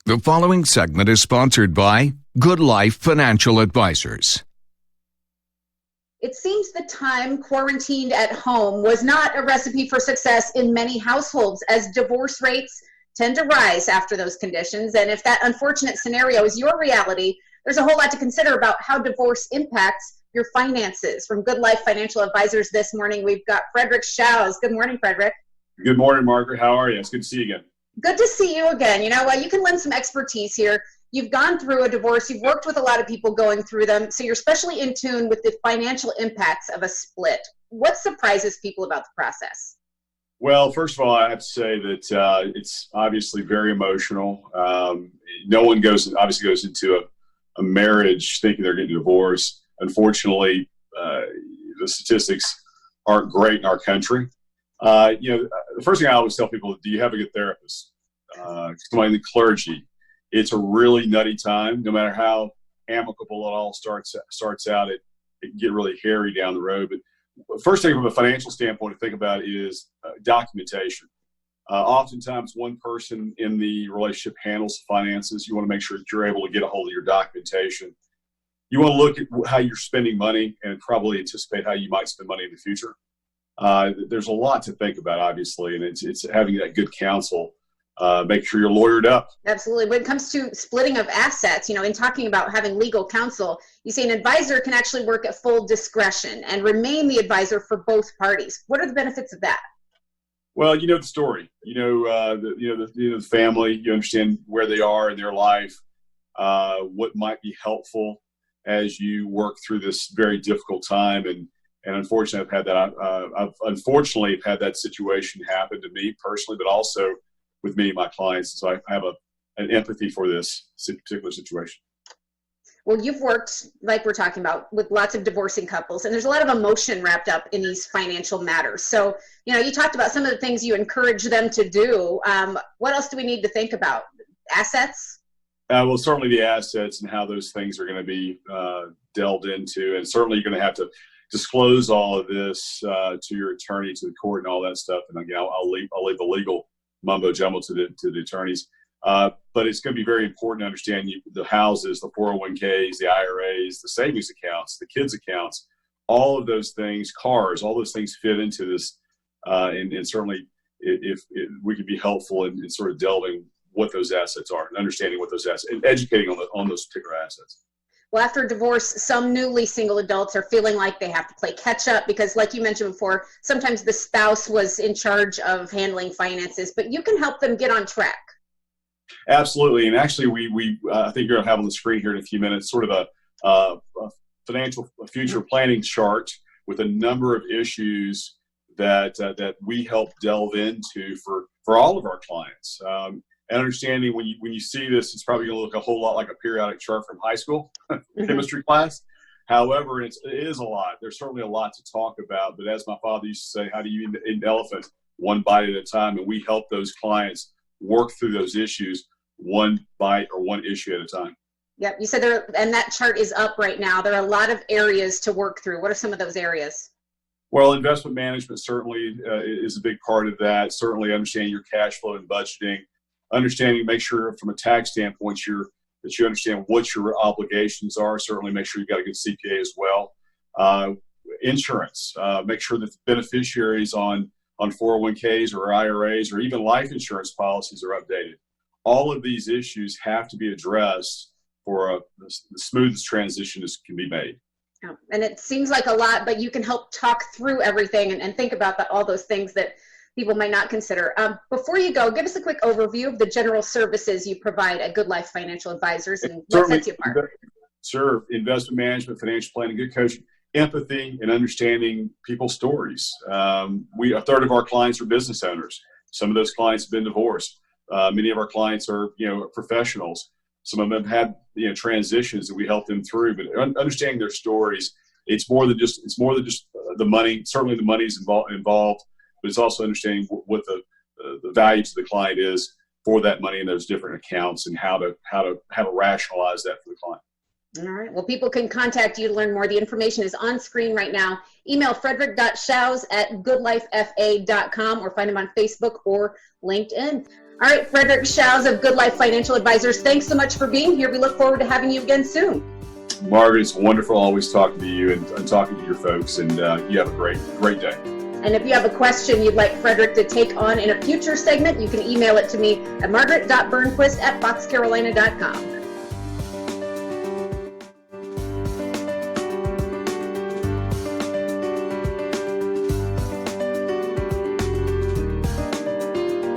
The following segment is sponsored by Good Life Financial Advisors. It seems the time quarantined at home was not a recipe for success in many households, as divorce rates tend to rise after those conditions. And if that unfortunate scenario is your reality, there's a whole lot to consider about how divorce impacts your finances. From Good Life Financial Advisors this morning, we've got Frederick Schaus. Good morning, Frederick. Good morning, Margaret. How are you? It's good to see you again. Good to see you again. You know, you can lend some expertise here. You've gone through a divorce. You've worked with a lot of people going through them, so you're especially in tune with the financial impacts of a split. What surprises people about the process? Well, first of all, I have to say that it's obviously very emotional. No one goes into a marriage thinking they're getting a divorce. Unfortunately, the statistics aren't great in our country. The first thing I always tell people: do you have a good therapist? Somebody in the clergy. It's a really nutty time. No matter how amicable it all starts out, it can get really hairy down the road. But first thing from a financial standpoint to think about is documentation. Oftentimes, one person in the relationship handles finances. You want to make sure that you're able to get a hold of your documentation. You want to look at how you're spending money and probably anticipate how you might spend money in the future. There's a lot to think about, obviously, and it's having that good counsel. Make sure you're lawyered up. Absolutely. When it comes to splitting of assets, in talking about having legal counsel, you say an advisor can actually work at full discretion and remain the advisor for both parties. What are the benefits of that? Well, you know the story. The family. You understand where they are in their life. What might be helpful as you work through this very difficult time. And unfortunately, I've had that situation happen to me personally, but also with many of my clients. So I have an empathy for this particular situation. Well, you've worked, like we're talking about, with lots of divorcing couples, and there's a lot of emotion wrapped up in these financial matters. So, you talked about some of the things you encourage them to do. What else do we need to think about? Assets? Well, certainly the assets and how those things are going to be delved into. And certainly you're going to have to disclose all of this to your attorney, to the court, and all that stuff. And again, I'll leave the legal mumbo jumbo to the attorneys. But it's going to be very important to understand the houses, the 401ks, the IRAs, the savings accounts, the kids' accounts, all of those things, cars, all those things fit into this. And certainly if we could be helpful in sort of delving what those assets are and understanding what those assets and educating on those particular assets. Well, after divorce, some newly single adults are feeling like they have to play catch up because, like you mentioned before, sometimes the spouse was in charge of handling finances, but you can help them get on track. Absolutely. And actually, we I think you're going to have on the screen here in a few minutes sort of a financial future planning chart with a number of issues that we help delve into for all of our clients. And understanding when you see this, it's probably going to look a whole lot like a periodic chart from high school chemistry class. However, it is a lot. There's certainly a lot to talk about. But as my father used to say, how do you eat an elephant? One bite at a time. And we help those clients work through those issues one bite or one issue at a time. Yep. You said and that chart is up right now. There are a lot of areas to work through. What are some of those areas? Well, investment management certainly is a big part of that. Certainly understanding your cash flow and budgeting. Understanding, make sure from a tax standpoint that you understand what your obligations are. Certainly make sure you've got a good CPA as well. Insurance, make sure that the beneficiaries on 401ks or IRAs or even life insurance policies are updated. All of these issues have to be addressed for the smoothest transition can be made. Yeah. And it seems like a lot, but you can help talk through everything and think about all those things that people might not consider. Before you go, give us a quick overview of the general services you pove at Good Life Financial Advisors and what sets you apart. Sure. Investment management, financial planning, good coaching, empathy, and understanding people's stories. A third of our clients are business owners. Some of those clients have been divorced. Many of our clients are, professionals. Some of them have had, transitions that we help them through. But understanding their stories, it's more than just the money. Certainly, the money is involved. But it's also understanding what the value to the client is for that money in those different accounts and how to rationalize that for the client. All right. Well, people can contact you to learn more. The information is on screen right now. Email frederick.schaus@goodlifefa.com or find him on Facebook or LinkedIn. All right, Frederick Schaus of Good Life Financial Advisors, thanks so much for being here. We look forward to having you again soon. Margaret, it's wonderful always talking to you and talking to your folks, and you have a great day. And if you have a question you'd like Frederick to take on in a future segment, you can email it to me at margaret.burnquist@foxcarolina.com.